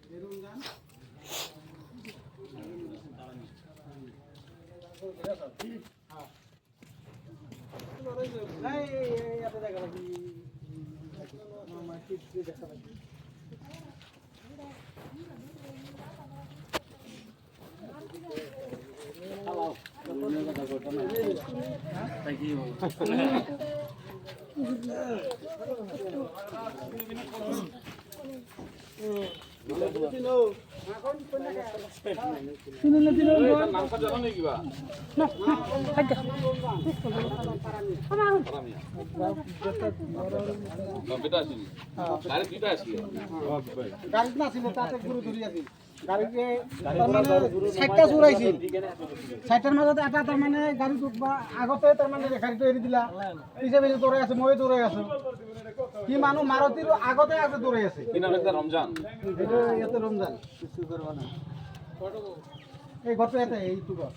Thank you. সাইটার মাজতে এটা তার মানে গাড়ি ঢুকবা আগতে তার মানে গাড়িটো এৰি দিলা পিছে পিছে দৌৰাই আছে মই দৌৰাই আছো কি মানুহ মাৰুতিৰ আগতে আছে দৌৰাই আছে কি নাম এটা রমজান এটা ইয়াতে ৰমজান কিছু কৰবা না এই ঘৰটো ইয়াতে এইটো ঘৰ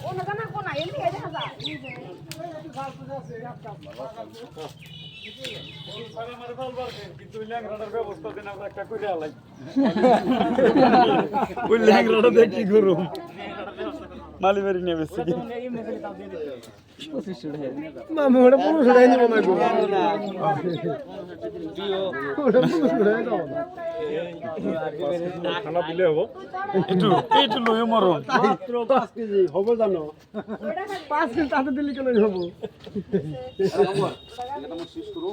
ও না জানা কোনা এমনি এই দেখা যায় কিন্তু ল্যাংড়াটার ব্যবস্থা দেন আমরা একটা করে আলাই ওই ল্যাংড়াটা দেখি গরম মালি মারি নিয়ে বেশি মামু ওটা পুরো ছড়াই নিব না খানা দিলে হবো একটু লয়ে মরণ মাত্র 5 কেজি হবে জানো 5 কেজি তাতে দিলে কেন হবো এটা আমার শেষ করো